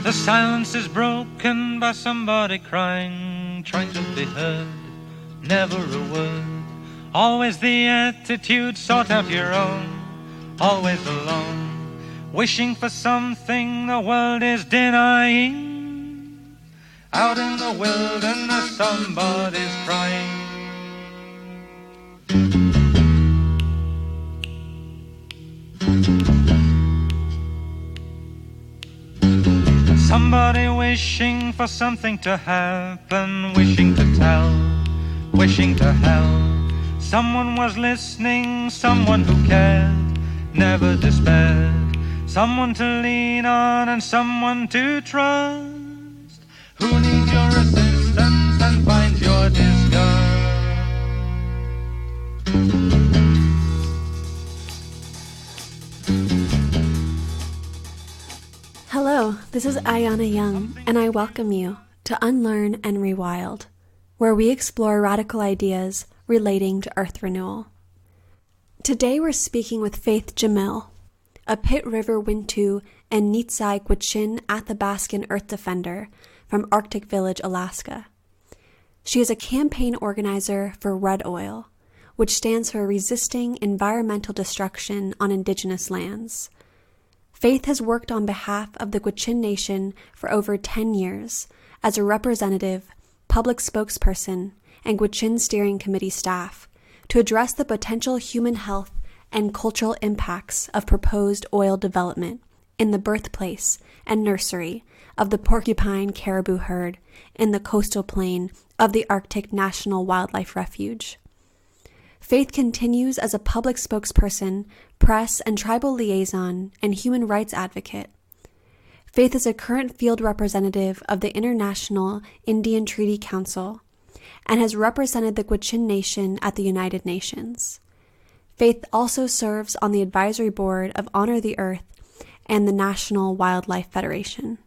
The silence is broken by somebody crying, trying to be heard, never a word. Always the attitude, sort out your own, always alone, wishing for something the world is denying. Out in the wilderness somebody's crying. Somebody wishing for something to happen, wishing to tell, wishing to help. Someone was listening, someone who cared, never despaired. Someone to lean on and someone to trust, who needs your assistance and finds your disgust. Hello, this is Ayana Young, and I welcome you to Unlearn and Rewild, where we explore radical ideas relating to Earth renewal. Today we're speaking with Faith GEMMILL, a Pit River Wintu and Nitsai Gwich'in Athabascan Earth Defender from Arctic Village, Alaska. She is a campaign organizer for Red Oil, which stands for Resisting Environmental Destruction on Indigenous Lands. Faith has worked on behalf of the Gwich'in Nation for over 10 years as a representative, public spokesperson, and Gwich'in Steering Committee staff to address the potential human health and cultural impacts of proposed oil development in the birthplace and nursery of the porcupine caribou herd in the coastal plain of the Arctic National Wildlife Refuge. Faith continues as a public spokesperson, press and tribal liaison, and human rights advocate. Faith is a current field representative of the International Indian Treaty Council and has represented the Gwich'in Nation at the United Nations. Faith also serves on the advisory board of Honor the Earth and the National Wildlife Federation.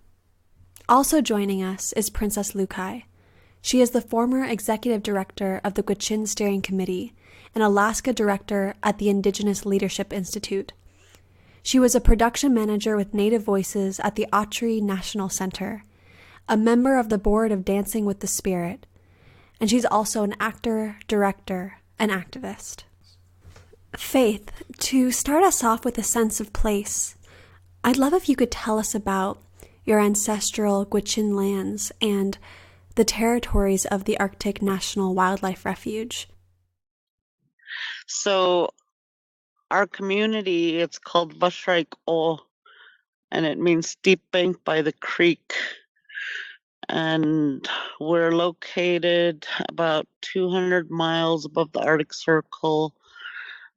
Also joining us is Princess LUCAJ. She is the former executive director of the Gwich'in Steering Committee and Alaska director at the Indigenous Leadership Institute. She was a production manager with Native Voices at the Autry National Center, a member of the board of Dancing with the Spirit, and she's also an actor, director, and activist. Faith, to start us off with a sense of place, I'd love if you could tell us about your ancestral Gwich'in lands and the territories of the Arctic National Wildlife Refuge. So our community, it's called Vashraik O, and it means steep bank by the creek. And we're located about 200 miles above the Arctic Circle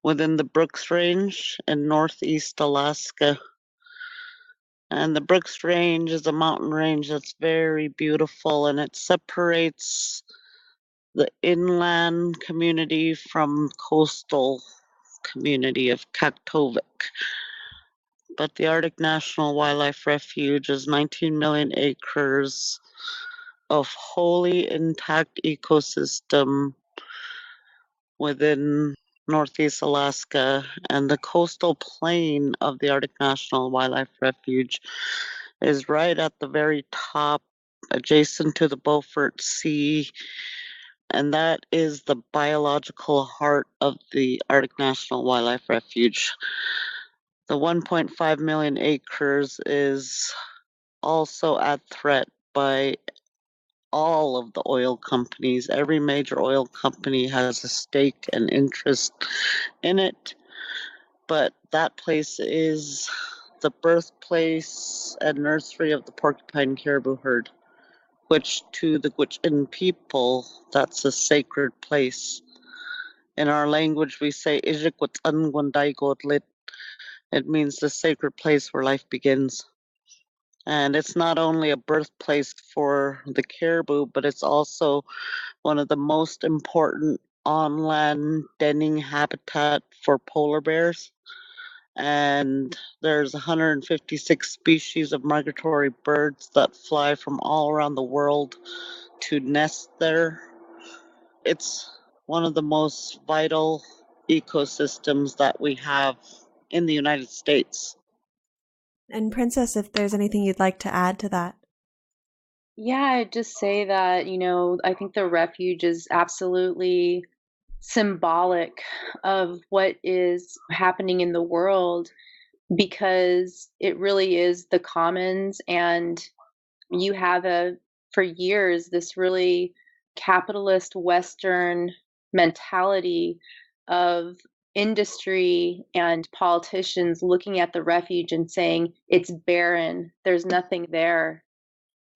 within the Brooks Range in northeast Alaska. And the Brooks Range is a mountain range that's very beautiful, and it separates the inland community from coastal community of Kaktovik. But the Arctic National Wildlife Refuge is 19 million acres of wholly intact ecosystem within northeast Alaska, and the coastal plain of the Arctic National Wildlife Refuge is right at the very top, adjacent to the Beaufort Sea, and that is the biological heart of the Arctic National Wildlife Refuge. The 1.5 million acres is also at threat by all of the oil companies. Every major oil company has a stake and interest in it, but that place is the birthplace and nursery of the porcupine caribou herd, which to the Gwich'in people, that's a sacred place. In our language, we say, it means the sacred place where life begins. And it's not only a birthplace for the caribou, but it's also one of the most important on-land denning habitat for polar bears. And there's 156 species of migratory birds that fly from all around the world to nest there. It's one of the most vital ecosystems that we have in the United States. And Princess, if there's anything you'd like to add to that. Yeah, I'd just say that, I think the refuge is absolutely symbolic of what is happening in the world because it really is the commons, and you have for years this really capitalist Western mentality of industry and politicians looking at the refuge and saying it's barren, there's nothing there.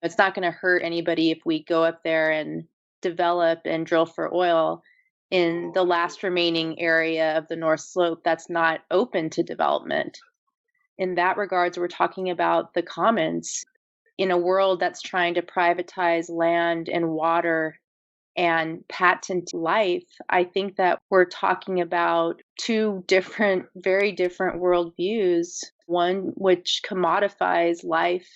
It's not going to hurt anybody if we go up there and develop and drill for oil in the last remaining area of the North Slope that's not open to development. In that regards, we're talking about the commons in a world that's trying to privatize land and water and patent life. I think that we're talking about two different, very different worldviews, one which commodifies life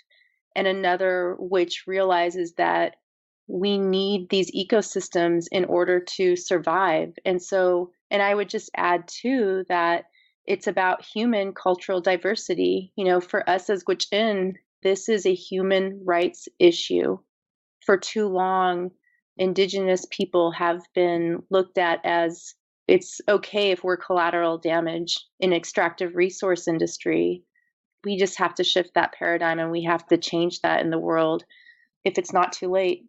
and another which realizes that we need these ecosystems in order to survive. And I would just add too that it's about human cultural diversity. For us as Gwich'in, this is a human rights issue. For too long, Indigenous people have been looked at as it's okay if we're collateral damage in extractive resource industry. We just have to shift that paradigm, and we have to change that in the world if it's not too late.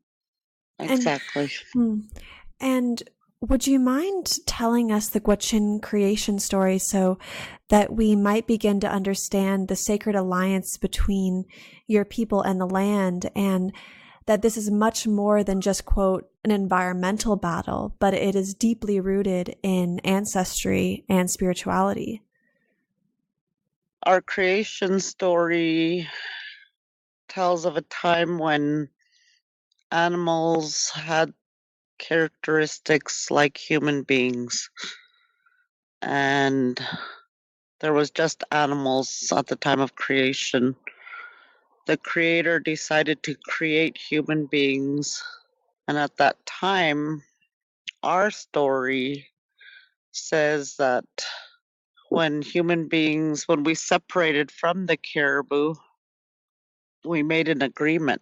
Exactly. And would you mind telling us the Gwich'in creation story so that we might begin to understand the sacred alliance between your people and the land, and that this is much more than just, quote, an environmental battle, but it is deeply rooted in ancestry and spirituality? Our creation story tells of a time when animals had characteristics like human beings, and there was just animals at the time of creation. The creator decided to create human beings, and at that time, our story says that when we separated from the caribou, we made an agreement.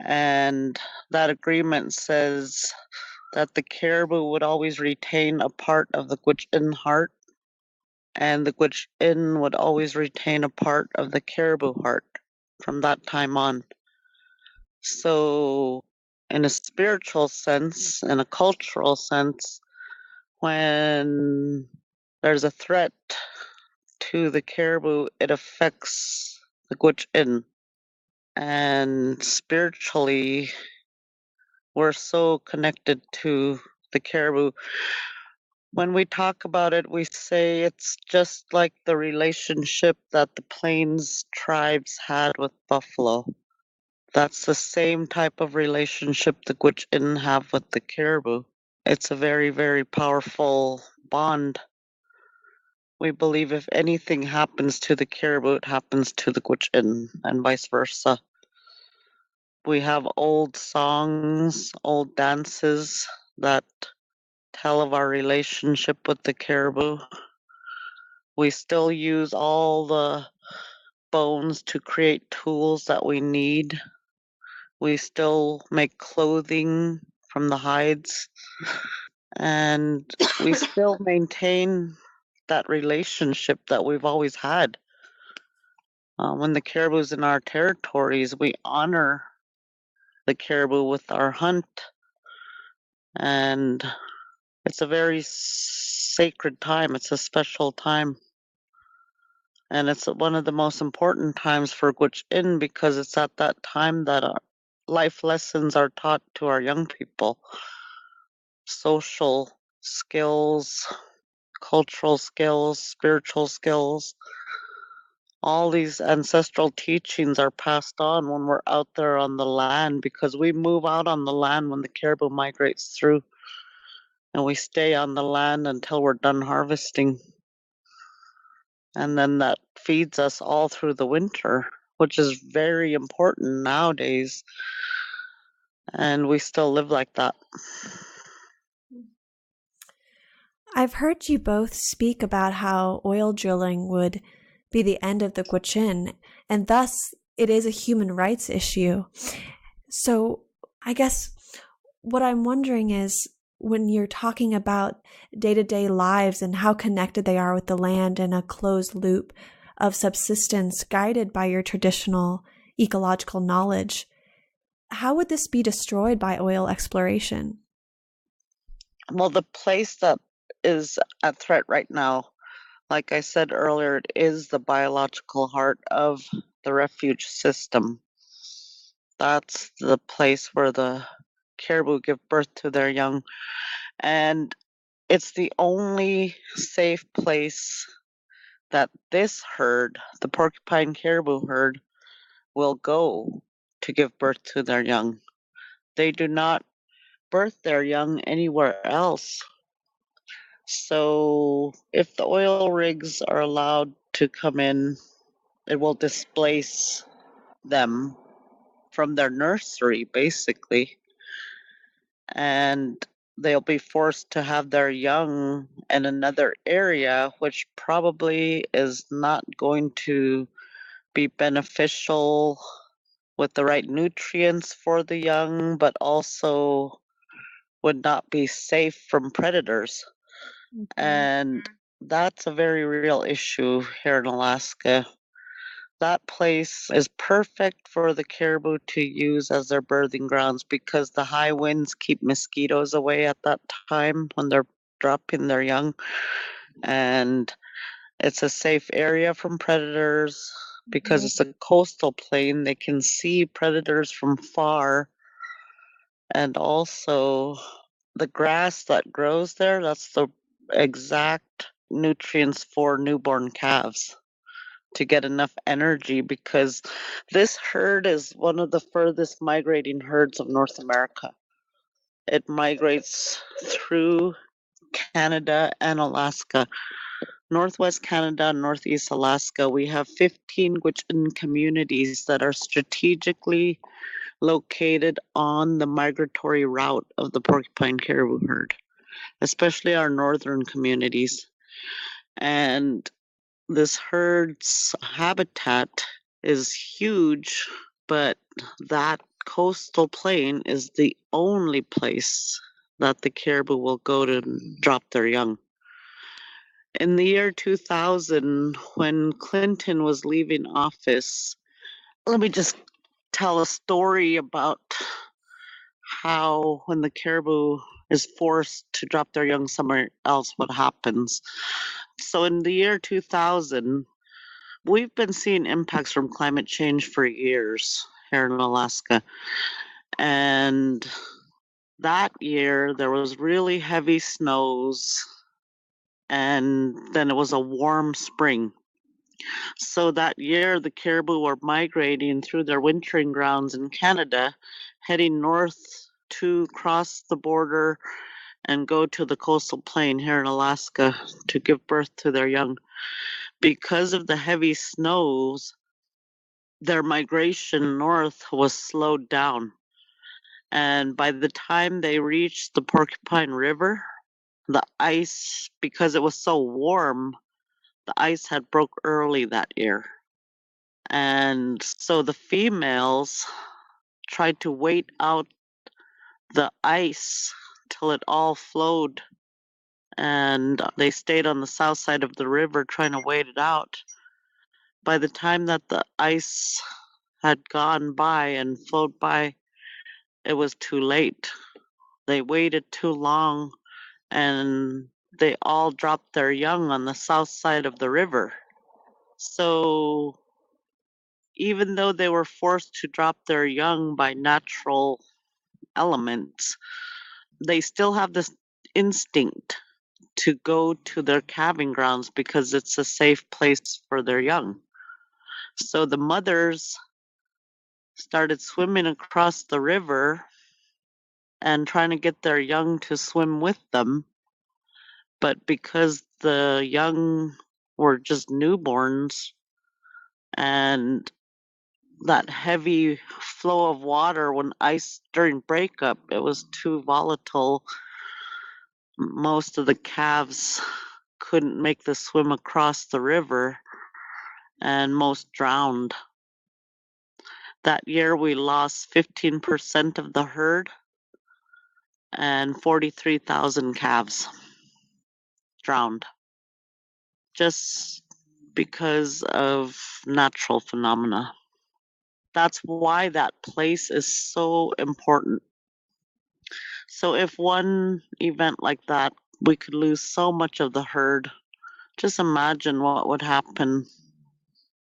And that agreement says that the caribou would always retain a part of the Gwich'in heart, and the Gwich'in would always retain a part of the caribou heart from that time on. So, in a spiritual sense, in a cultural sense, when there's a threat to the caribou, it affects the Gwich'in. And spiritually, we're so connected to the caribou. When we talk about it, we say it's just like the relationship that the Plains tribes had with buffalo. That's the same type of relationship the Gwich'in have with the caribou. It's a very, very powerful bond. We believe if anything happens to the caribou, it happens to the Gwich'in, and vice versa. We have old songs, old dances that tell of our relationship with the caribou. We still use all the bones to create tools that we need. We still make clothing from the hides, and we still maintain that relationship that we've always had. When the caribou's in our territories, we honor the caribou with our hunt, and it's a very sacred time. It's a special time, and it's one of the most important times for Gwich'in because it's at that time that our life lessons are taught to our young people. Social skills, cultural skills, spiritual skills. All these ancestral teachings are passed on when we're out there on the land, because we move out on the land when the caribou migrates through, and we stay on the land until we're done harvesting. And then that feeds us all through the winter, which is very important nowadays. And we still live like that. I've heard you both speak about how oil drilling would be the end of the Gwich'in, and thus it is a human rights issue. So I guess what I'm wondering is, when you're talking about day-to-day lives and how connected they are with the land in a closed loop of subsistence guided by your traditional ecological knowledge, how would this be destroyed by oil exploration? Well, the place that is at threat right now, like I said earlier, it is the biological heart of the refuge system. That's the place where the caribou give birth to their young. And it's the only safe place that this herd, the porcupine caribou herd, will go to give birth to their young. They do not birth their young anywhere else. So if the oil rigs are allowed to come in, it will displace them from their nursery, basically. And they'll be forced to have their young in another area, which probably is not going to be beneficial with the right nutrients for the young, but also would not be safe from predators. And that's a very real issue here in Alaska. That place is perfect for the caribou to use as their birthing grounds because the high winds keep mosquitoes away at that time when they're dropping their young. And it's a safe area from predators because it's a coastal plain. They can see predators from far. And also, the grass that grows there, that's the exact nutrients for newborn calves to get enough energy, because this herd is one of the furthest migrating herds of North America. It migrates through Canada and Alaska. Northwest Canada and Northeast Alaska, we have 15 Gwich'in communities that are strategically located on the migratory route of the porcupine caribou herd, especially our northern communities. And this herd's habitat is huge, but that coastal plain is the only place that the caribou will go to drop their young. In the year 2000, when Clinton was leaving office, let me just tell a story about how, when the caribou is forced to drop their young somewhere else, what happens. So in the year 2000, we've been seeing impacts from climate change for years here in Alaska. And that year, there was really heavy snows, and then it was a warm spring. So that year, the caribou were migrating through their wintering grounds in Canada, heading north to cross the border and go to the coastal plain here in Alaska to give birth to their young. Because of the heavy snows, their migration north was slowed down. And by the time they reached the Porcupine River, the ice, because it was so warm, the ice had broke early that year. And so the females tried to wait out the ice till it all flowed, and they stayed on the south side of the river trying to wait it out. By the time that the ice had gone by and flowed by, it was too late. They waited too long, and they all dropped their young on the south side of the river. So even though they were forced to drop their young by natural elements, they still have this instinct to go to their calving grounds because it's a safe place for their young. So the mothers started swimming across the river and trying to get their young to swim with them. But because the young were just newborns and that heavy flow of water when ice during breakup, it was too volatile. Most of the calves couldn't make the swim across the river, and most drowned. That year, we lost 15% of the herd and 43,000 calves drowned just because of natural phenomena. That's why that place is so important. So if one event like that, we could lose so much of the herd, just imagine what would happen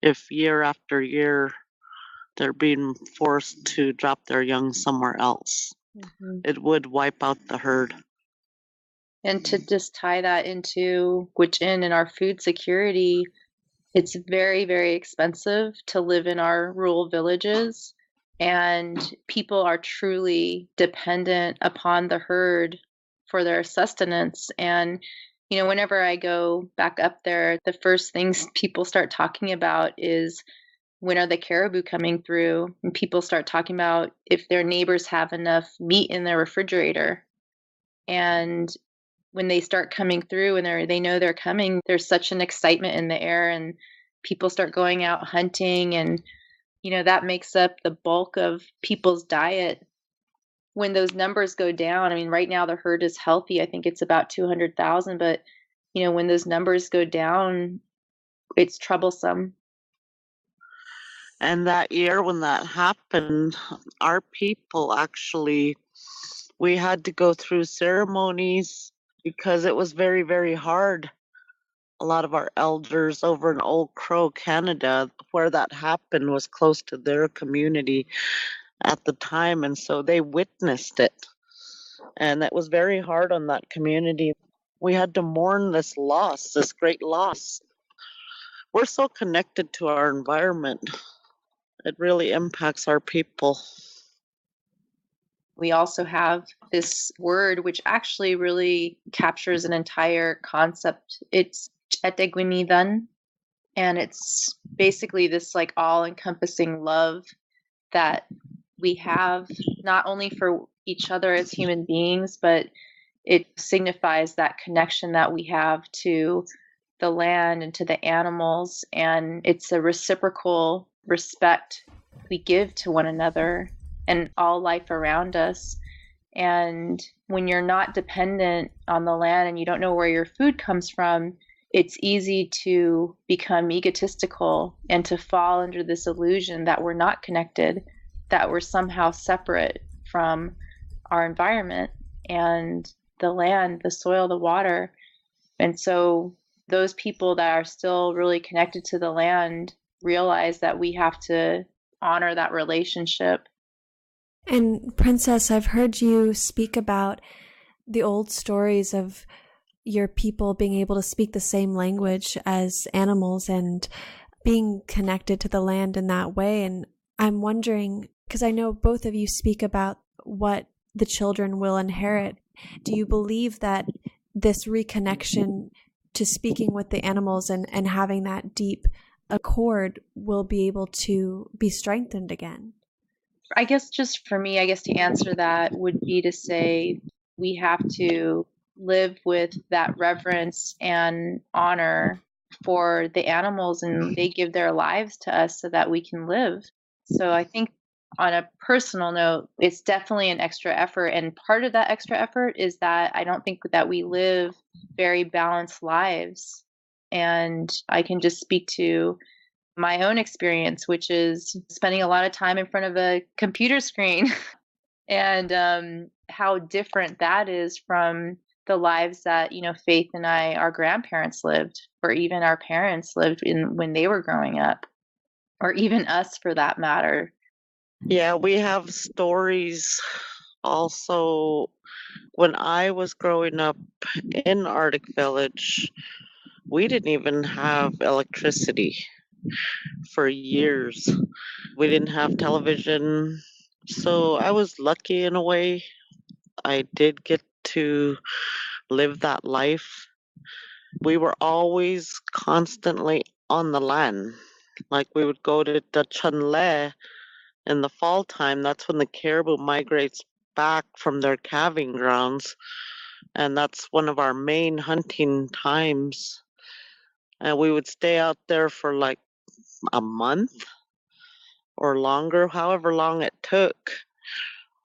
if year after year they're being forced to drop their young somewhere else. Mhm. It would wipe out the herd. And to just tie that into in our food security, it's very, very expensive to live in our rural villages, and people are truly dependent upon the herd for their sustenance. And, whenever I go back up there, the first things people start talking about is when are the caribou coming through? And people start talking about if their neighbors have enough meat in their refrigerator. And when they start coming through and they know they're coming, there's such an excitement in the air, and people start going out hunting, and that makes up the bulk of people's diet. When those numbers go down, I mean, right now the herd is healthy. I think it's about 200,000, but when those numbers go down, it's troublesome. And that year when that happened, our people actually, we had to go through ceremonies because it was very, very hard. A lot of our elders over in Old Crow, Canada, where that happened, was close to their community at the time, and so they witnessed it. And it was very hard on that community. We had to mourn this loss, this great loss. We're so connected to our environment. It really impacts our people. We also have this word which actually really captures an entire concept. It's etegwinidan, and it's basically this like all-encompassing love that we have not only for each other as human beings, but it signifies that connection that we have to the land and to the animals, and it's a reciprocal respect we give to one another and all life around us. And when you're not dependent on the land and you don't know where your food comes from, it's easy to become egotistical and to fall under this illusion that we're not connected, that we're somehow separate from our environment and the land, the soil, the water. And so those people that are still really connected to the land realize that we have to honor that relationship. And Princess, I've heard you speak about the old stories of your people being able to speak the same language as animals and being connected to the land in that way. And I'm wondering, because I know both of you speak about what the children will inherit. Do you believe that this reconnection to speaking with the animals and having that deep accord will be able to be strengthened again? I guess just for me, to answer that would be to say we have to live with that reverence and honor for the animals, and they give their lives to us so that we can live. So I think on a personal note, it's definitely an extra effort. And part of that extra effort is that I don't think that we live very balanced lives. And I can just speak to my own experience, which is spending a lot of time in front of a computer screen and how different that is from the lives that, Faith and our grandparents lived, or even our parents lived in when they were growing up, or even us for that matter. Yeah, we have stories also. When I was growing up in Arctic Village, we didn't even have electricity for years. We didn't have television. So I was lucky in a way. I did get to live that life. We were always constantly on the land. Like we would go to the Chunle in the fall time. That's when the caribou migrates back from their calving grounds. And that's one of our main hunting times. And we would stay out there for like a month or longer, however long it took.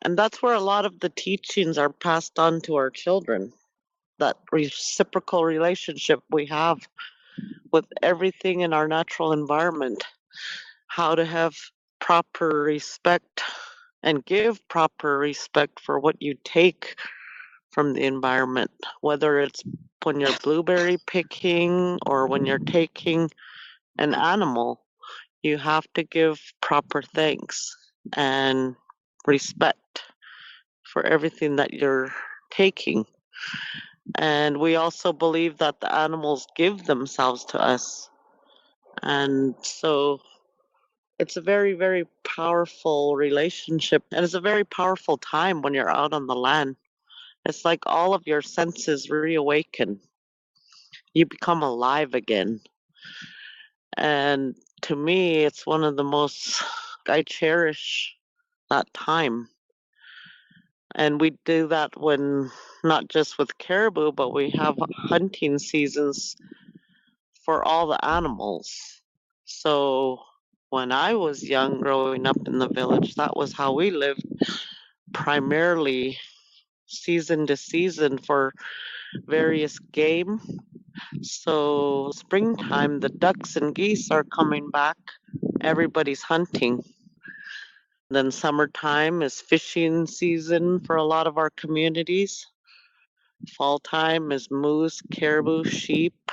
And that's where a lot of the teachings are passed on to our children. That reciprocal relationship we have with everything in our natural environment, how to have proper respect and give proper respect for what you take from the environment, whether it's when you're blueberry picking or when you're taking an animal. You have to give proper thanks and respect for everything that you're taking. And we also believe that the animals give themselves to us. And so it's a very, very powerful relationship. And it's a very powerful time when you're out on the land. It's like all of your senses reawaken. You become alive again. And to me, it's one of the most, I cherish that time. And we do that when, not just with caribou, but we have hunting seasons for all the animals. So when I was young, growing up in the village, that was how we lived, primarily season to season for various game. So springtime, the ducks and geese are coming back. Everybody's hunting. Then summertime is fishing season for a lot of our communities. Fall time is moose, caribou, sheep.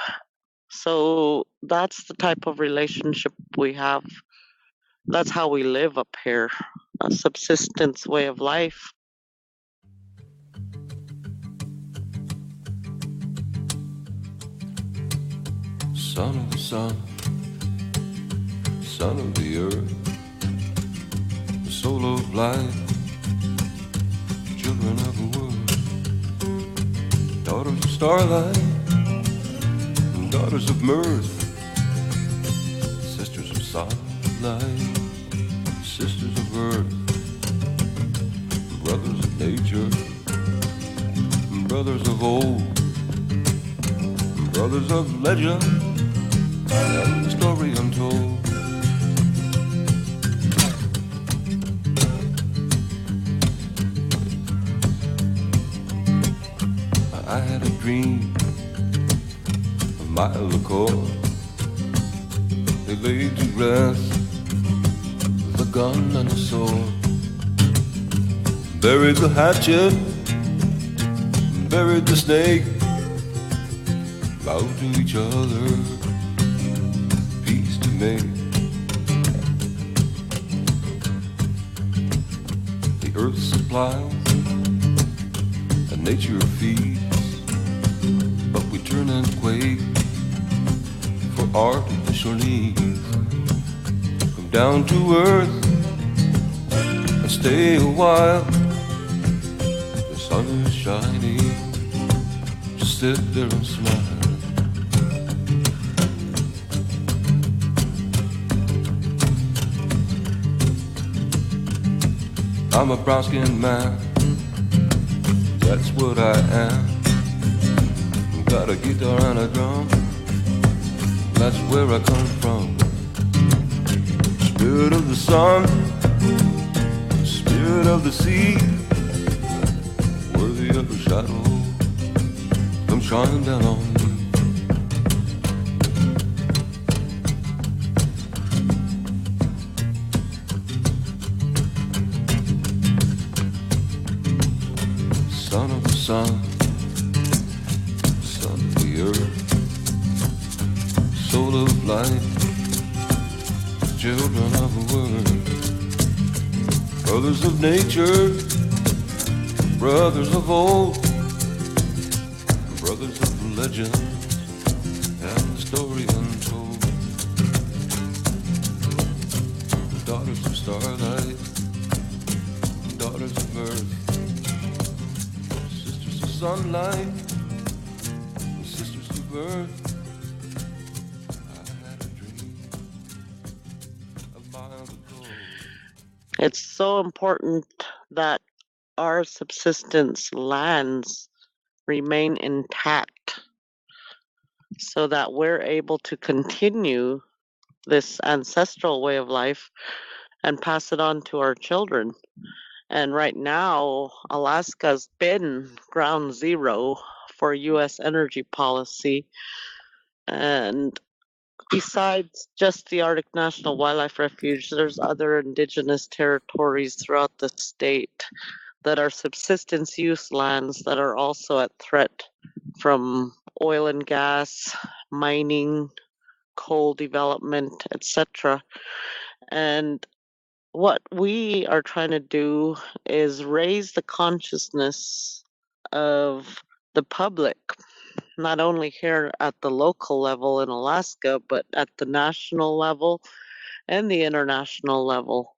So that's the type of relationship we have. That's how we live up here, a subsistence way of life. Son of the sun, son of the earth, the soul of life, children of the world, daughters of starlight, and daughters of mirth, sisters of sunlight, sisters of earth, brothers of nature, brothers of old, brothers of legend, and the story untold. I had a dream a mile ago. They laid to rest with a gun and a sword, buried the hatchet, buried the snake, vowed to each other peace to make. The earth supplies and nature feeds, but we turn and quake for artificial needs. Come down to earth and stay a while. The sun is shining, just sit there and smile. I'm a brown-skinned man, that's what I am. Got a guitar and a drum, that's where I come from. Spirit of the sun, spirit of the sea, worthy of a shadow, come shine down on me. Son of the sun, son of the earth, soul of life, children of the world, brothers of nature, brothers of old, brothers of legend, and the story untold. Daughters of starlight, daughters of earth, sisters of sunlight, sisters of earth. It's so important that our subsistence lands remain intact so that we're able to continue this ancestral way of life and pass it on to our children. And right now, Alaska's been ground zero for U.S. energy policy. And besides just the Arctic National Wildlife Refuge, there's other indigenous territories throughout the state that are subsistence use lands that are also at threat from oil and gas, mining, coal development, etc. And what we are trying to do is raise the consciousness of the public, not only here at the local level in Alaska, but at the national level and the international level,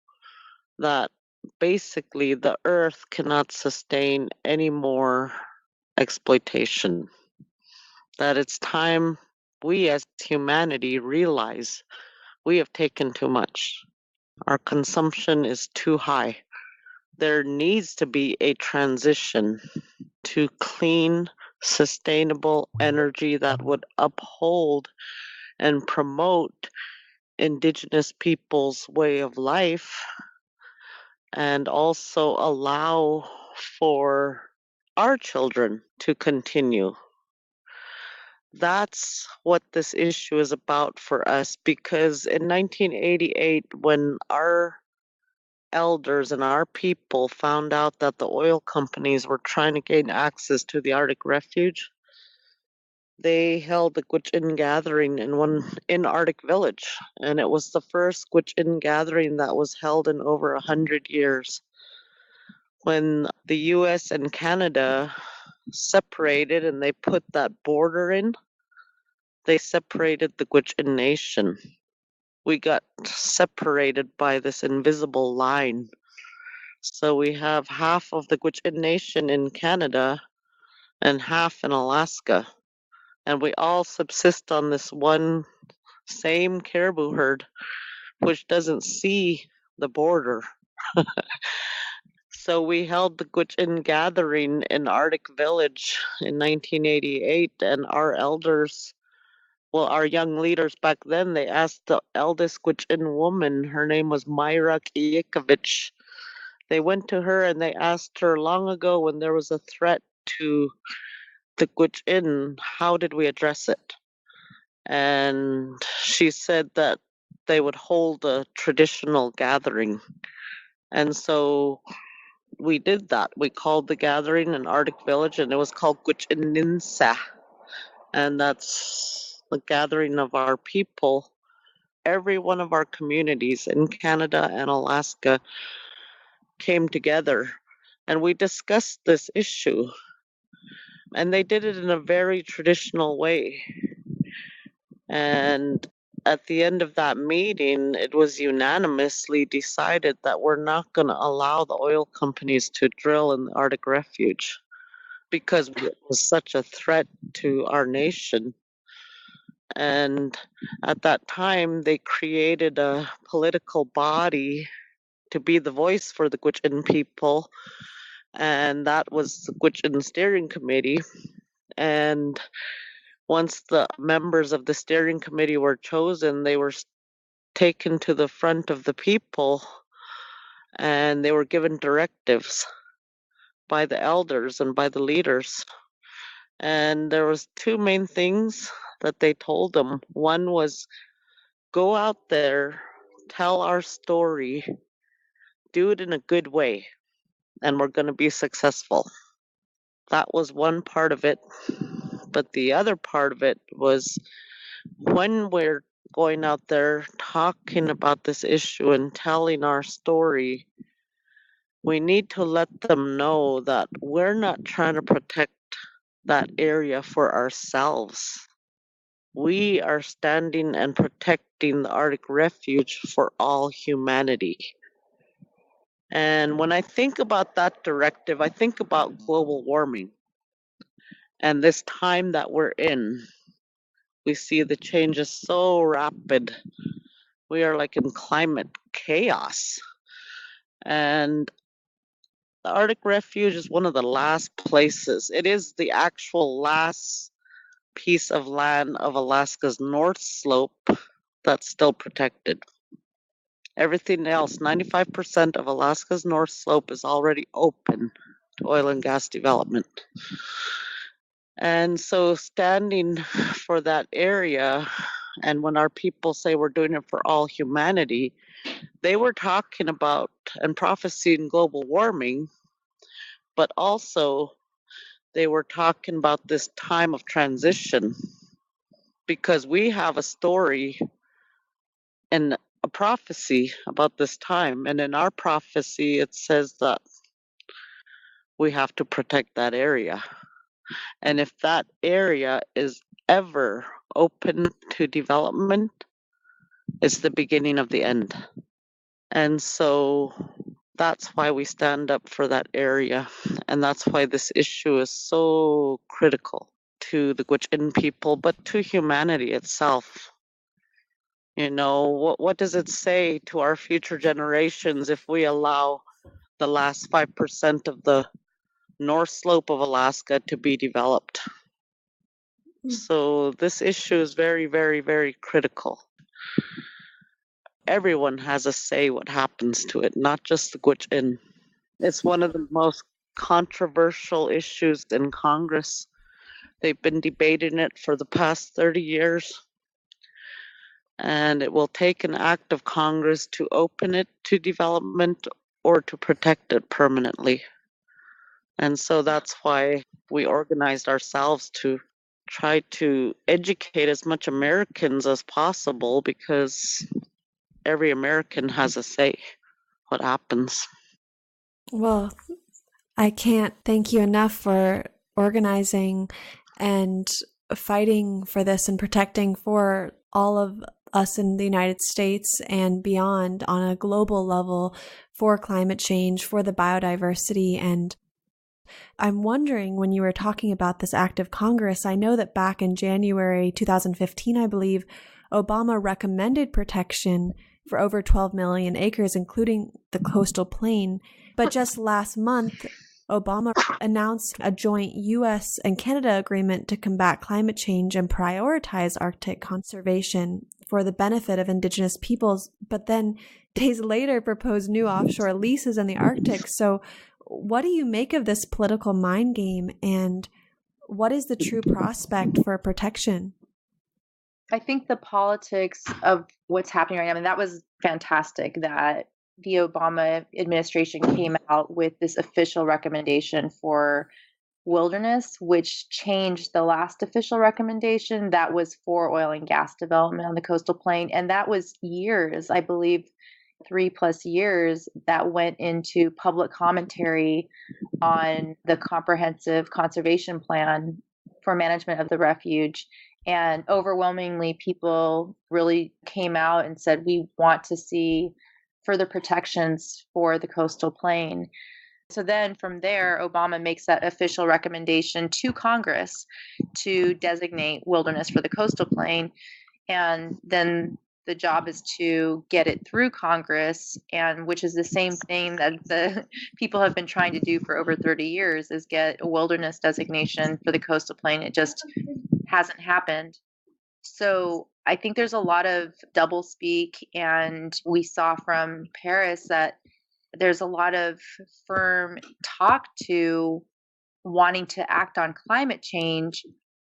that basically the earth cannot sustain any more exploitation. That it's time we as humanity realize we have taken too much. Our consumption is too high. There needs to be a transition to clean, sustainable energy that would uphold and promote Indigenous people's way of life and also allow for our children to continue. That's what this issue is about for us, because in 1988, when our elders and our people found out that the oil companies were trying to gain access to the Arctic Refuge, they held the Gwich'in gathering in Arctic Village, and it was the first Gwich'in gathering that was held in over 100 years. When the U.S. and Canada separated and they put that border in, they separated the Gwich'in Nation. We got separated by this invisible line. So we have half of the Gwich'in Nation in Canada and half in Alaska. And we all subsist on this one same caribou herd, which doesn't see the border. So we held the Gwich'in gathering in Arctic Village in 1988, and our elders, well, our young leaders back then, they asked the eldest Gwich'in woman, her name was Myra Kiyikovich. They went to her and they asked her long ago when there was a threat to the Gwich'in, how did we address it? And she said that they would hold a traditional gathering. And so we did that. We called the gathering in Arctic Village, and it was called Gwich'in. And that's the gathering of our people. Every one of our communities in Canada and Alaska came together, and we discussed this issue. And they did it in a very traditional way. And at the end of that meeting, it was unanimously decided that we're not going to allow the oil companies to drill in the Arctic Refuge because it was such a threat to our nation. And at that time, they created a political body to be the voice for the Gwich'in people, and that was the Gwich'in Steering Committee. And once the members of the steering committee were chosen, they were taken to the front of the people and they were given directives by the elders and by the leaders. And there was two main things that they told them. One was, go out there, tell our story, do it in a good way, and we're going to be successful. That was one part of it. But the other part of it was, when we're going out there talking about this issue and telling our story, we need to let them know that we're not trying to protect that area for ourselves. We are standing and protecting the Arctic Refuge for all humanity. And when I think about that directive, I think about global warming and this time that we're in. We see the changes so rapid. We are like in climate chaos. And the Arctic Refuge is one of the last places. It is the actual last piece of land of Alaska's North Slope that's still protected. Everything else, 95% of Alaska's North Slope is already open to oil and gas development. And so standing for that area, and when our people say we're doing it for all humanity, they were talking about and prophesying global warming, but also they were talking about this time of transition, because we have a story and a prophecy about this time. And in our prophecy, it says that we have to protect that area. And if that area is ever open to development, it's the beginning of the end. And so that's why we stand up for that area. And that's why this issue is so critical to the Gwich'in people, but to humanity itself. You know, what does it say to our future generations if we allow the last 5% of the North Slope of Alaska to be developed? So this issue is very, very, very critical. Everyone has a say what happens to it, not just the Gwich'in. It's one of the most controversial issues in Congress. They've been debating it for the past 30 years. And it will take an act of Congress to open it to development or to protect it permanently. And so that's why we organized ourselves to try to educate as much Americans as possible, because every American has a say what happens. Well, I can't thank you enough for organizing and fighting for this and protecting for all of us in the United States and beyond on a global level for climate change, for the biodiversity. And I'm wondering, when you were talking about this act of Congress, I know that back in January 2015, I believe, Obama recommended protection for over 12 million acres, including the coastal plain. But just last month, Obama announced a joint U.S. and Canada agreement to combat climate change and prioritize Arctic conservation for the benefit of Indigenous peoples, but then days later proposed new offshore leases in the Arctic. So what do you make of this political mind game, and what is the true prospect for protection? I think the politics of what's happening right now, I mean, that was fantastic that the Obama administration came out with this official recommendation for wilderness, which changed the last official recommendation that was for oil and gas development on the coastal plain. And that was years, I believe, 3+ years that went into public commentary on the comprehensive conservation plan for management of the refuge. And overwhelmingly, people really came out and said, we want to see further protections for the coastal plain. So then from there, Obama makes that official recommendation to Congress to designate wilderness for the coastal plain. And then the job is to get it through Congress, and which is the same thing that the people have been trying to do for over 30 years, is get a wilderness designation for the coastal plain. It just hasn't happened. So I think there's a lot of doublespeak, and we saw from Paris that there's a lot of firm talk to wanting to act on climate change,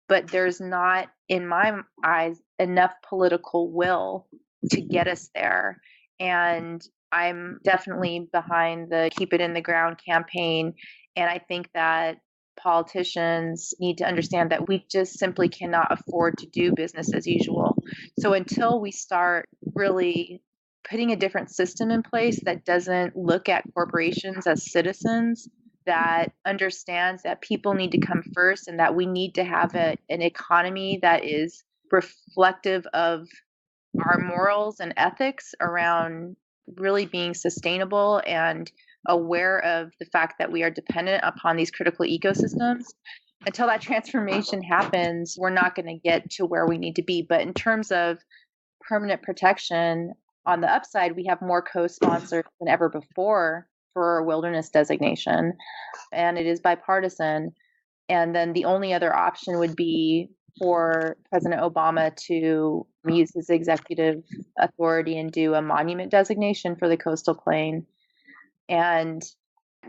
but there's not, in my eyes, enough political will to get us there. And I'm definitely behind the Keep It in the Ground campaign. And I think that politicians need to understand that we just simply cannot afford to do business as usual. So until we start really putting a different system in place that doesn't look at corporations as citizens, that understands that people need to come first, and that we need to have an economy that is reflective of our morals and ethics around really being sustainable and aware of the fact that we are dependent upon these critical ecosystems. Until that transformation happens, we're not going to get to where we need to be. But in terms of permanent protection, on the upside, we have more co-sponsors than ever before for wilderness designation, and it is bipartisan. And then the only other option would be for President Obama to use his executive authority and do a monument designation for the coastal plain. And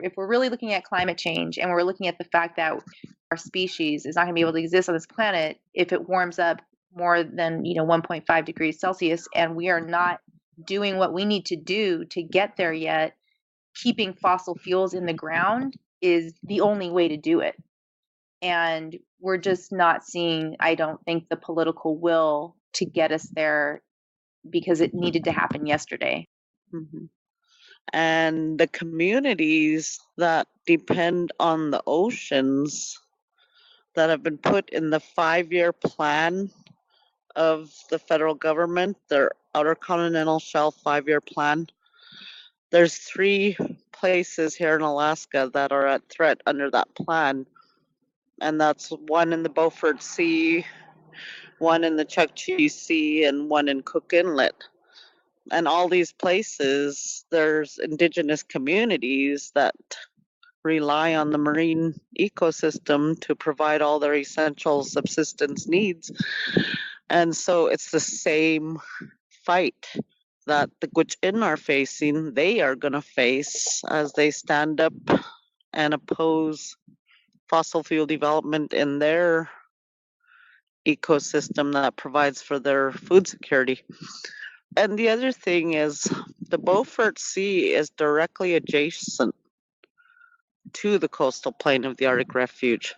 if we're really looking at climate change and we're looking at the fact that our species is not going to be able to exist on this planet if it warms up more than 1.5 degrees Celsius, and we are not doing what we need to do to get there yet, keeping fossil fuels in the ground is the only way to do it. And we're just not seeing, I don't think, the political will to get us there because it needed to happen yesterday. Mhm. And the communities that depend on the oceans that have been put in the 5-year plan of the federal government, their Outer Continental Shelf 5-year plan. There's 3 places here in Alaska that are at threat under that plan, and that's one in the Beaufort Sea, one in the Chukchi Sea, and one in Cook Inlet. And all these places, there's indigenous communities that rely on the marine ecosystem to provide all their essential subsistence needs. And so it's the same fight that the Gwich'in are facing, they are going to face as they stand up and oppose fossil fuel development in their ecosystem that provides for their food security. And the other thing is the Beaufort Sea is directly adjacent to the coastal plain of the Arctic Refuge.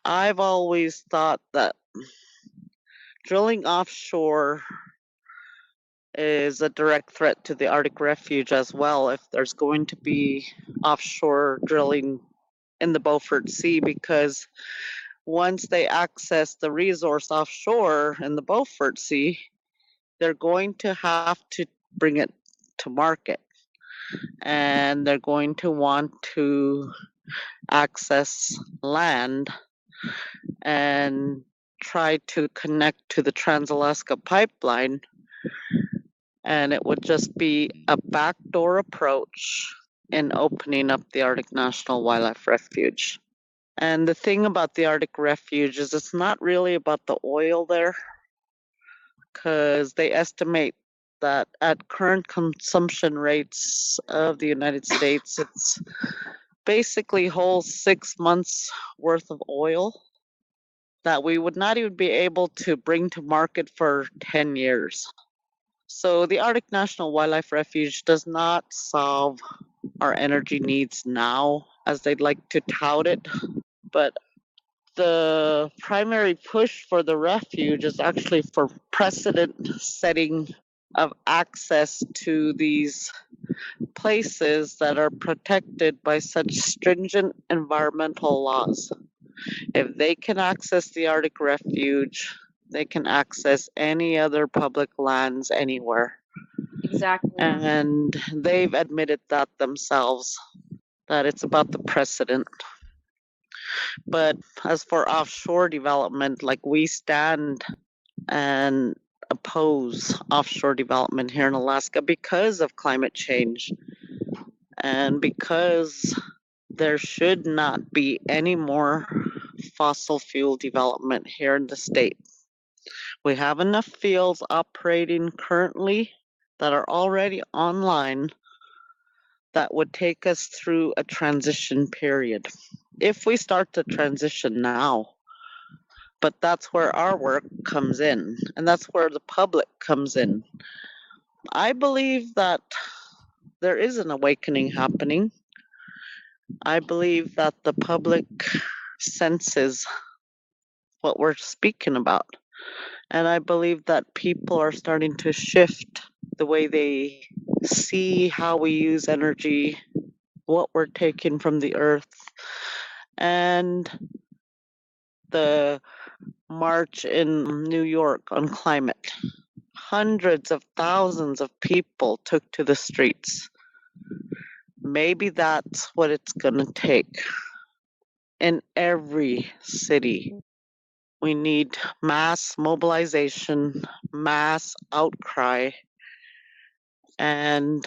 I've always thought that drilling offshore is a direct threat to the Arctic Refuge as well if there's going to be offshore drilling in the Beaufort Sea, because once they access the resource offshore in the Beaufort Sea, they're going to have to bring it to market, and they're going to want to access land and try to connect to the Trans-Alaska Pipeline, and it would just be a backdoor approach in opening up the Arctic National Wildlife Refuge. And the thing about the Arctic Refuge is it's not really about the oil there, because they estimate that at current consumption rates of the United States, it's basically whole 6 months worth of oil that we would not even be able to bring to market for 10 years. So the Arctic National Wildlife Refuge does not solve our energy needs now, as they'd like to tout it, but the primary push for the refuge is actually for precedent setting of access to these places that are protected by such stringent environmental laws. If they can access the Arctic Refuge, they can access any other public lands anywhere. Exactly. And they've admitted that themselves, that it's about the precedent. But as for offshore development, like we stand and oppose offshore development here in Alaska because of climate change and because there should not be any more fossil fuel development here in the state. We have enough fields operating currently that are already online that would take us through a transition period if we start the transition now. But that's where our work comes in, and that's where the public comes in. I believe that there is an awakening happening. I believe that the public senses what we're speaking about. And I believe that people are starting to shift the way they see how we use energy, what we're taking from the earth. And the march in New York on climate, hundreds of thousands of people took to the streets. Maybe that's what it's going to take in every city. We need mass mobilization, mass outcry, and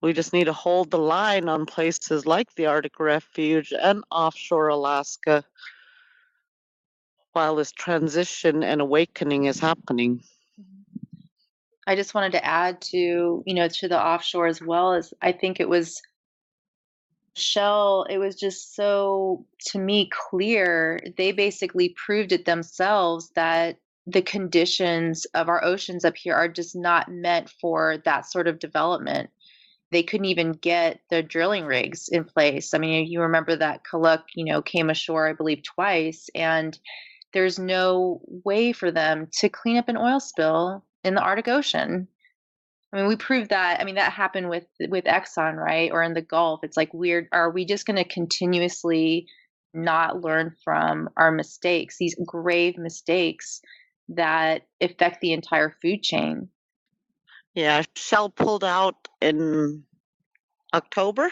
we just need to hold the line on places like the Arctic Refuge and offshore Alaska while this transition and awakening is happening. I just wanted to add to, to the offshore as well, as I think it was Shell, it was just so, to me, clear. They basically proved it themselves that the conditions of our oceans up here are just not meant for that sort of development. They couldn't even get the drilling rigs in place. I mean, you remember that Kaluk, came ashore, I believe, twice, and there's no way for them to clean up an oil spill in the Arctic Ocean. I mean, we proved that. I mean, that happened with Exxon, right? Or in the Gulf. It's like weird. Are we just going to continuously not learn from our mistakes, these grave mistakes that affect the entire food chain? Yeah, Shell pulled out in October.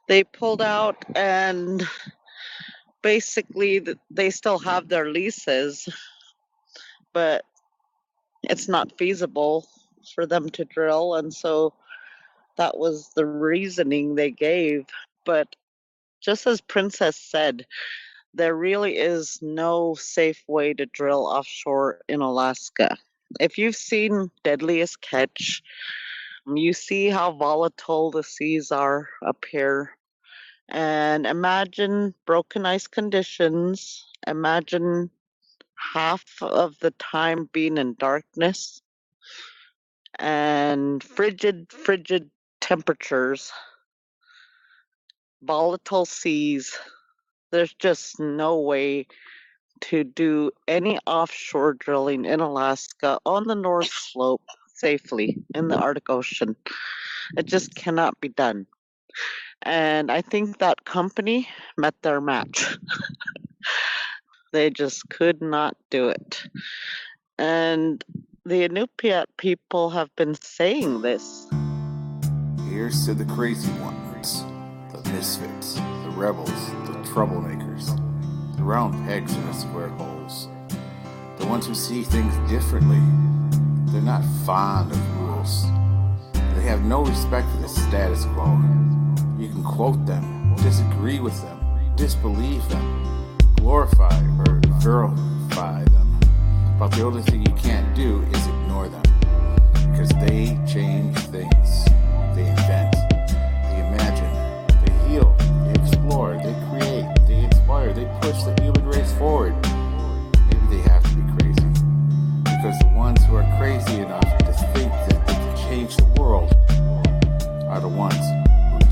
They pulled out, and basically they still have their leases, but it's not feasible for them to drill, and so that was the reasoning they gave. But just as Princess said, there really is no safe way to drill offshore in Alaska. If you've seen Deadliest Catch, you see how volatile the seas are up here. And imagine broken ice conditions. Imagine half of the time being in darkness and frigid temperatures, volatile seas. There's just no way to do any offshore drilling in Alaska on the North Slope safely in the Arctic Ocean. It just cannot be done. And I think that company met their match. They just could not do it. And the Inupiat people have been saying this. Here's to the crazy ones, the misfits, the rebels, the troublemakers, the round pegs in the square holes, the ones who see things differently. They're not fond of rules. They have no respect for the status quo. You can quote them, disagree with them, disbelieve them, glorify or verify them. But the only thing you can't do is ignore them. Because they change things. They invent. They imagine. They heal. They explore. They create. They inspire. They push the human race forward. Maybe they have to be crazy. Because the ones who are crazy enough to think that they can change the world are the ones who do.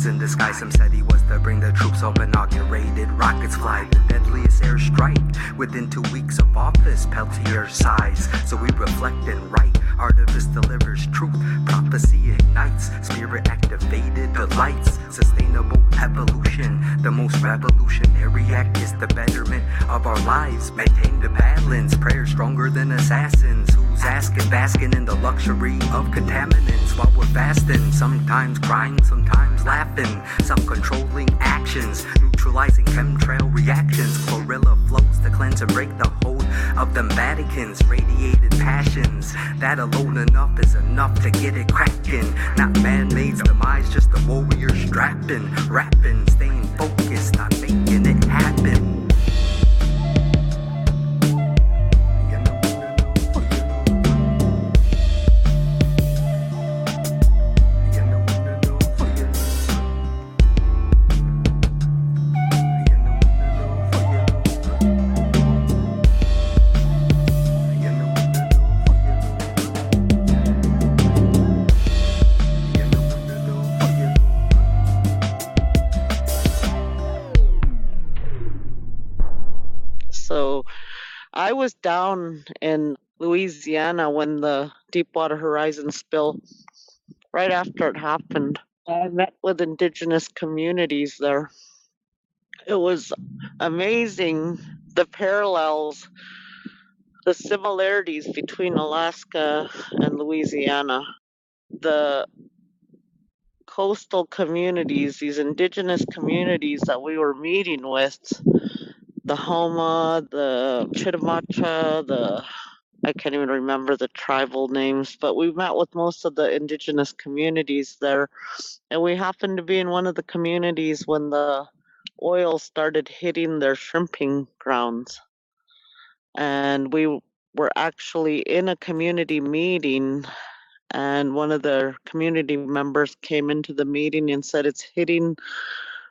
In disguise, some said he was to bring the troops home. Inaugurated rockets fly, the deadliest airstrike. Within 2 weeks of office, Peltier sighs. So we reflect and write. Artifice delivers truth, prophecy ignites. Spirit activated delights. Sustainable evolution. The most revolutionary act is the betterment of our lives. Maintain the balance. Prayer stronger than assassins. Who's asking, basking in the luxury of contaminants while we're fasting. Sometimes crying, sometimes laughing. Self-controlling actions. Neutralizing chemtrail reactions. Chlorella flows to cleanse and break the hold of them Vaticans. Radiated passions. That alone enough is enough to get it cracking. Not man-made's demise, just the warrior strapping. Rapping, staying focused on making it happen. I was down in Louisiana when the Deepwater Horizon spill, right after it happened. I met with indigenous communities there. It was amazing, the parallels, the similarities between Alaska and Louisiana. The coastal communities, these indigenous communities that we were meeting with, the Homa, the Chitimacha, I can't even remember the tribal names, but we met with most of the indigenous communities there. And we happened to be in one of the communities when the oil started hitting their shrimping grounds. And we were actually in a community meeting, and one of the community members came into the meeting and said, "It's hitting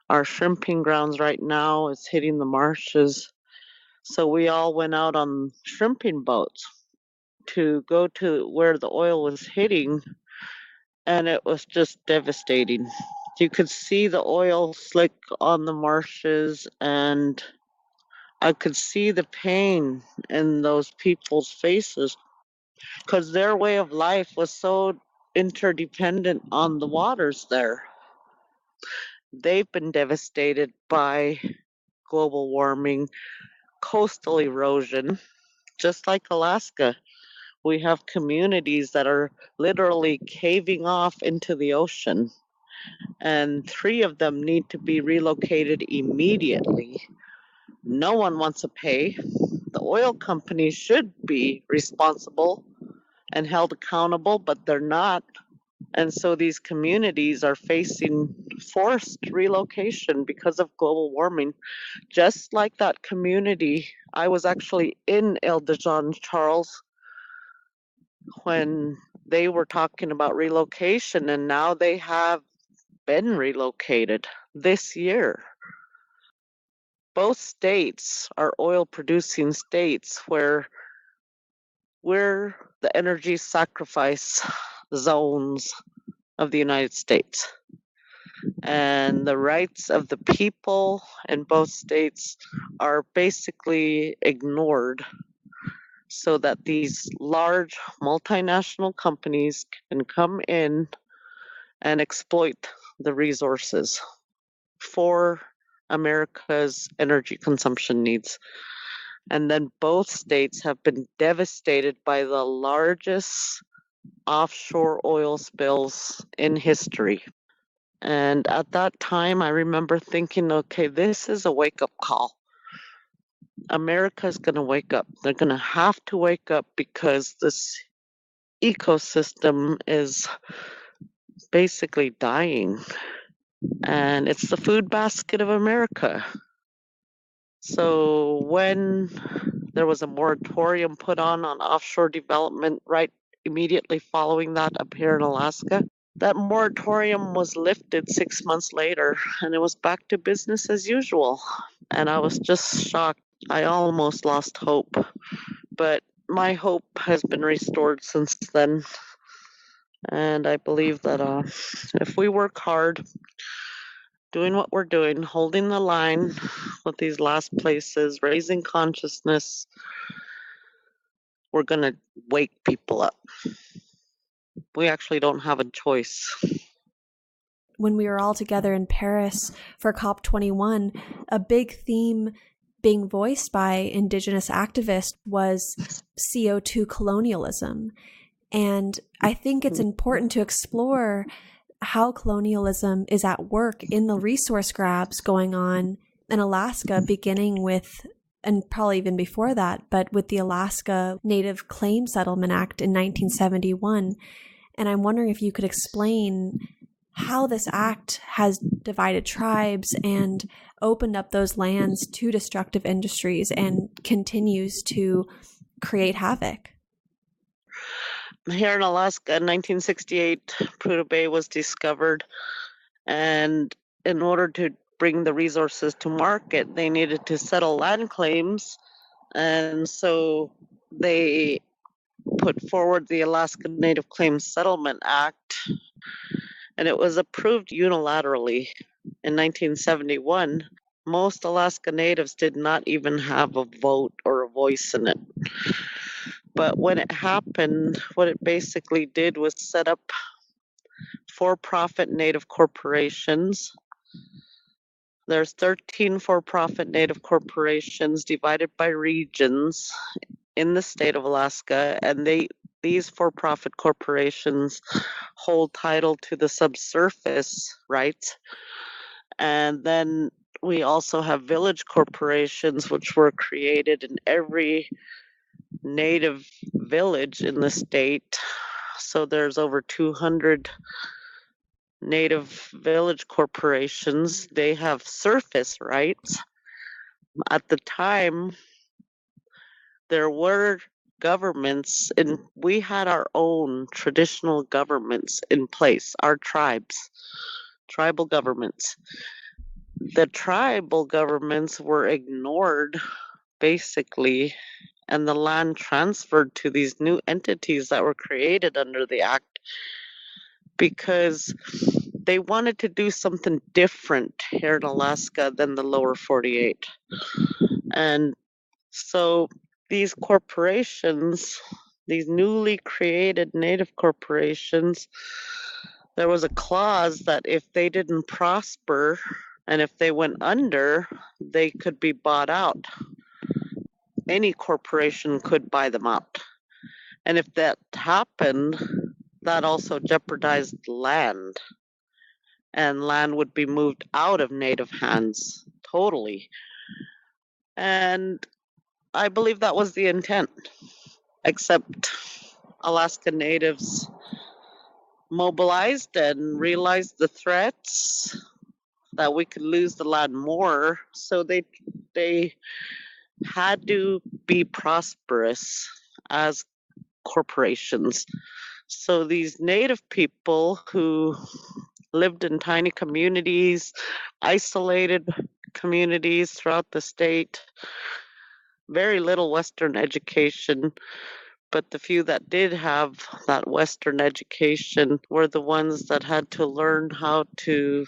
our shrimping grounds right now, it's hitting the marshes." So we all went out on shrimping boats to go to where the oil was hitting, and it was just devastating. You could see the oil slick on the marshes, and I could see the pain in those people's faces because their way of life was so interdependent on the waters there. They've been devastated by global warming, coastal erosion, just like Alaska. We have communities that are literally caving off into the ocean, and 3 of them need to be relocated immediately. No one wants to pay. The oil companies should be responsible and held accountable, but they're not. And so these communities are facing forced relocation because of global warming. Just like that community, I was actually in Ile de Jean Charles when they were talking about relocation, and now they have been relocated this year. Both states are oil producing states where we're the energy sacrifice zones of the United States. And the rights of the people in both states are basically ignored so that these large multinational companies can come in and exploit the resources for America's energy consumption needs. And then both states have been devastated by the largest offshore oil spills in history. And at that time, I remember thinking, okay, this is a wake-up call. America's going to wake up. They're going to have to wake up because this ecosystem is basically dying. And it's the food basket of America. So when there was a moratorium put on offshore development right immediately following that up here in Alaska, that moratorium was lifted 6 months later, and it was back to business as usual. And I was just shocked. I almost lost hope, but my hope has been restored since then. And I believe that if we work hard, doing what we're doing, holding the line with these last places, raising consciousness, we're going to wake people up. We actually don't have a choice. When we were all together in Paris for COP21, a big theme being voiced by Indigenous activists was CO2 colonialism. And I think it's important to explore how colonialism is at work in the resource grabs going on in Alaska, beginning with, and probably even before that, but with the Alaska Native Claim Settlement Act in 1971. And I'm wondering if you could explain how this act has divided tribes and opened up those lands to destructive industries and continues to create havoc. Here in Alaska in 1968, Prudhoe Bay was discovered, and in order to bring the resources to market, they needed to settle land claims, and so they put forward the Alaska Native Claims Settlement Act, and it was approved unilaterally in 1971. Most Alaska Natives did not even have a vote or a voice in it. But when it happened, what it basically did was set up for-profit Native corporations. There's 13 for-profit Native corporations divided by regions in the state of Alaska, and these for-profit corporations hold title to the subsurface rights. And then we also have village corporations, which were created in every Native village in the state. So there's over 200 Native village corporations. They have surface rights. At the time, there were governments, and we had our own traditional governments in place, our tribes, tribal governments. The tribal governments were ignored, basically, and the land transferred to these new entities that were created under the act because they wanted to do something different here in Alaska than the lower 48. And so these corporations, these newly created Native corporations, there was a clause that if they didn't prosper and if they went under, they could be bought out. Any corporation could buy them out. And if that happened, that also jeopardized land. And land would be moved out of Native hands totally. And I believe that was the intent, except Alaska Natives mobilized and realized the threats that we could lose the land more, so they had to be prosperous as corporations. So these Native people who lived in tiny communities, isolated communities throughout the state, very little Western education, but the few that did have that Western education were the ones that had to learn how to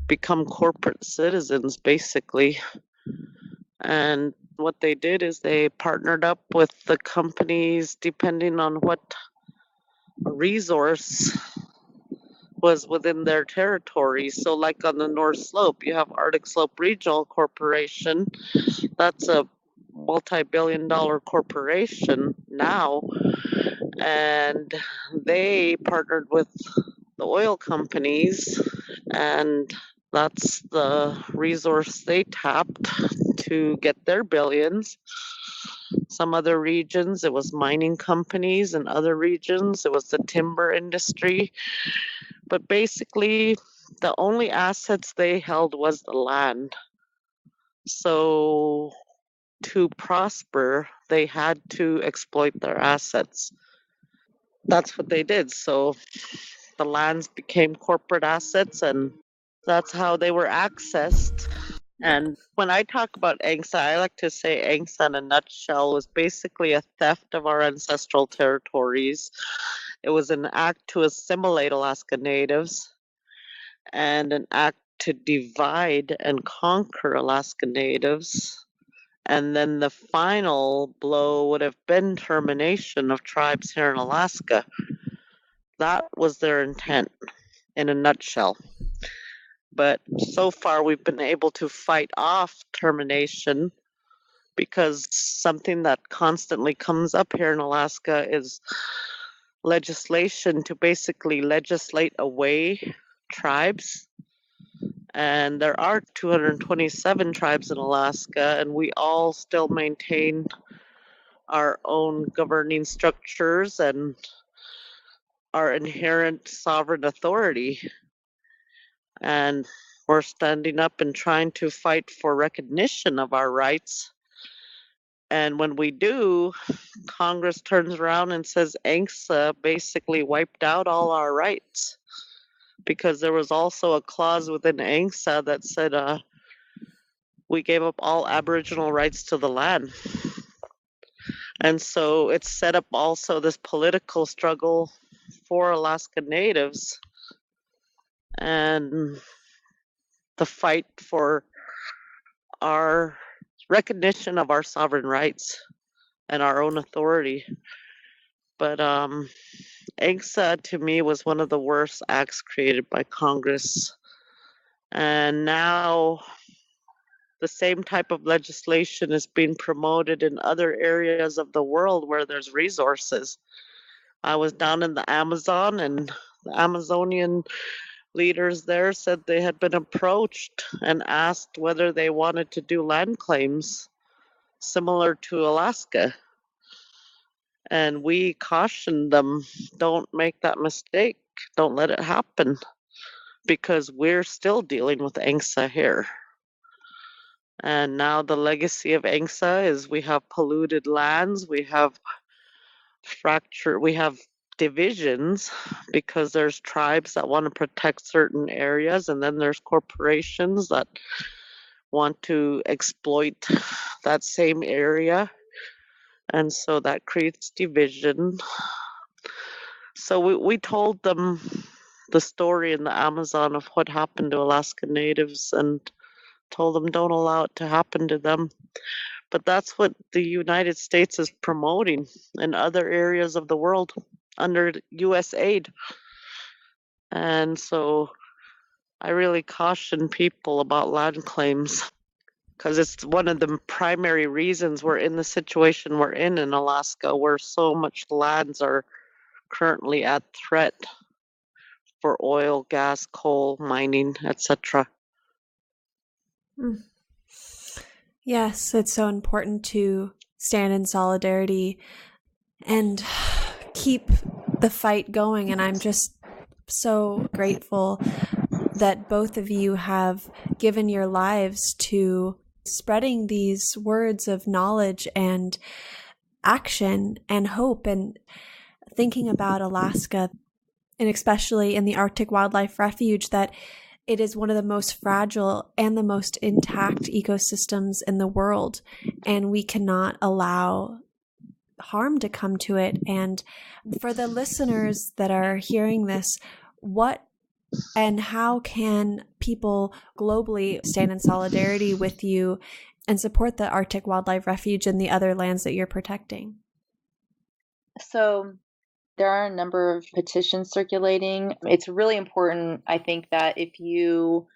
become corporate citizens, basically. And what they did is they partnered up with the companies depending on what resource was within their territory. So like on the North Slope, you have Arctic Slope Regional Corporation. That's a multi-billion-dollar corporation now. And they partnered with the oil companies, and that's the resource they tapped to get their billions. Some other regions, it was mining companies, and other regions, it was the timber industry. But basically, the only assets they held was the land. So to prosper, they had to exploit their assets. That's what they did. So the lands became corporate assets, and that's how they were accessed. And when I talk about ANCSA, I like to say ANCSA in a nutshell was basically a theft of our ancestral territories. It was an act to assimilate Alaska Natives and an act to divide and conquer Alaska Natives. And then the final blow would have been termination of tribes here in Alaska. That was their intent in a nutshell. But so far we've been able to fight off termination because something that constantly comes up here in Alaska is legislation to basically legislate away tribes. And there are 227 tribes in Alaska, and we all still maintain our own governing structures and our inherent sovereign authority. And we're standing up and trying to fight for recognition of our rights. And when we do, Congress turns around and says ANCSA basically wiped out all our rights, because there was also a clause within ANCSA that said we gave up all Aboriginal rights to the land. And so it's set up also this political struggle for Alaska Natives and the fight for our recognition of our sovereign rights. and our own authority. But ANCSA to me was one of the worst acts created by Congress. And now the same type of legislation is being promoted in other areas of the world where there's resources. I was down in the Amazon, and the Amazonian leaders there said they had been approached and asked whether they wanted to do land claims similar to Alaska. And we cautioned them, don't make that mistake. Don't let it happen, because we're still dealing with ANCSA here. And now the legacy of ANCSA is we have polluted lands, we have divisions, because there's tribes that want to protect certain areas, and then there's corporations that want to exploit that same area. And so that creates division. So we told them the story in the Amazon of what happened to Alaska Natives and told them don't allow it to happen to them. But that's what the United States is promoting in other areas of the world under U.S. aid. And so I really caution people about land claims, because it's one of the primary reasons we're in the situation we're in Alaska, where so much lands are currently at threat for oil, gas, coal, mining, etc. Yes, it's so important to stand in solidarity and keep the fight going. And I'm just so grateful that both of you have given your lives to spreading these words of knowledge and action and hope, and thinking about Alaska, and especially in the Arctic Wildlife Refuge, that it is one of the most fragile and the most intact ecosystems in the world, and we cannot allow harm to come to it. And for the listeners that are hearing this, what and how can people globally stand in solidarity with you and support the Arctic Wildlife Refuge and the other lands that you're protecting? So there are a number of petitions circulating. It's really important, I think, that if you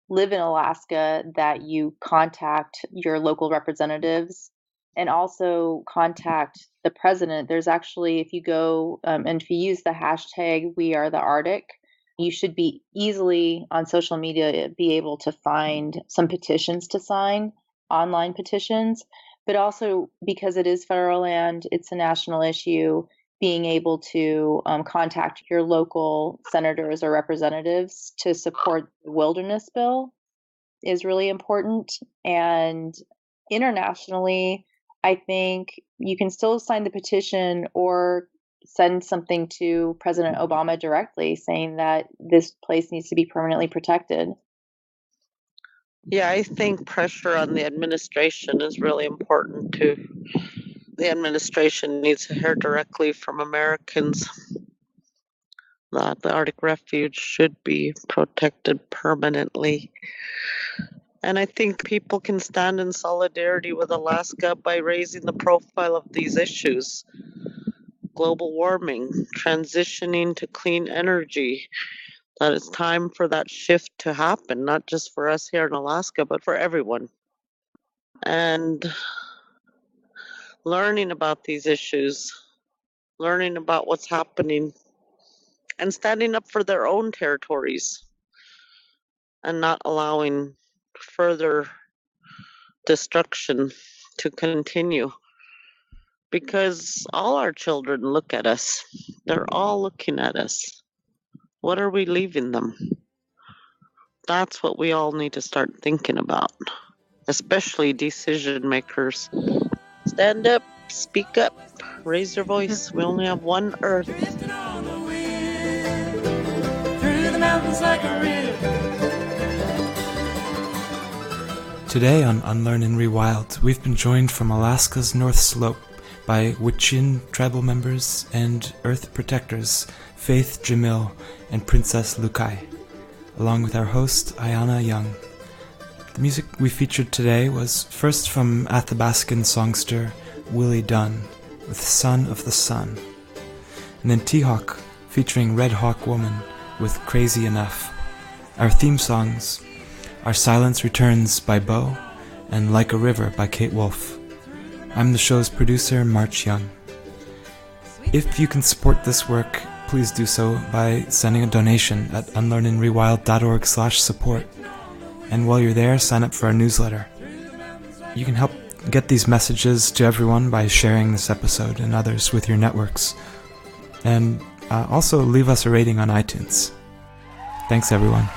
live in Alaska, that you contact your local representatives and also contact the president. There's actually, if you go and if you use the hashtag #WeAreTheArctic, you should be easily on social media be able to find some petitions to sign, online petitions, but also because it is federal land, it's a national issue, being able to contact your local senators or representatives to support the wilderness bill is really important. And internationally, I think you can still sign the petition or send something to President Obama directly saying that this place needs to be permanently protected. Yeah, I think pressure on the administration is really important too. The administration needs to hear directly from Americans that the Arctic Refuge should be protected permanently. And I think people can stand in solidarity with Alaska by raising the profile of these issues. Global warming, transitioning to clean energy, that it's time for that shift to happen, not just for us here in Alaska, but for everyone. And learning about these issues, learning about what's happening, and standing up for their own territories, and not allowing further destruction to continue. Because all our children look at us. They're all looking at us. What are we leaving them? That's what we all need to start thinking about, especially decision makers. Stand up, speak up, raise your voice. We only have one Earth. Drifting on the wind, through the mountains like a river. Today on Unlearn and Rewild, we've been joined from Alaska's North Slope by Wichin tribal members and Earth protectors Faith GEMMILL and Princess LUCAJ, along with our host Ayana Young. The music we featured today was first from Athabascan songster Willie Dunn with Son of the Sun. And then T-Hawk featuring Red Hawk Woman with Crazy Enough. Our theme songs are Silence Returns by Bo and Like a River by Kate Wolf. I'm the show's producer, March Young. If you can support this work, please do so by sending a donation at unlearnandrewild.org/support. And while you're there, sign up for our newsletter. You can help get these messages to everyone by sharing this episode and others with your networks. And also leave us a rating on iTunes. Thanks, everyone.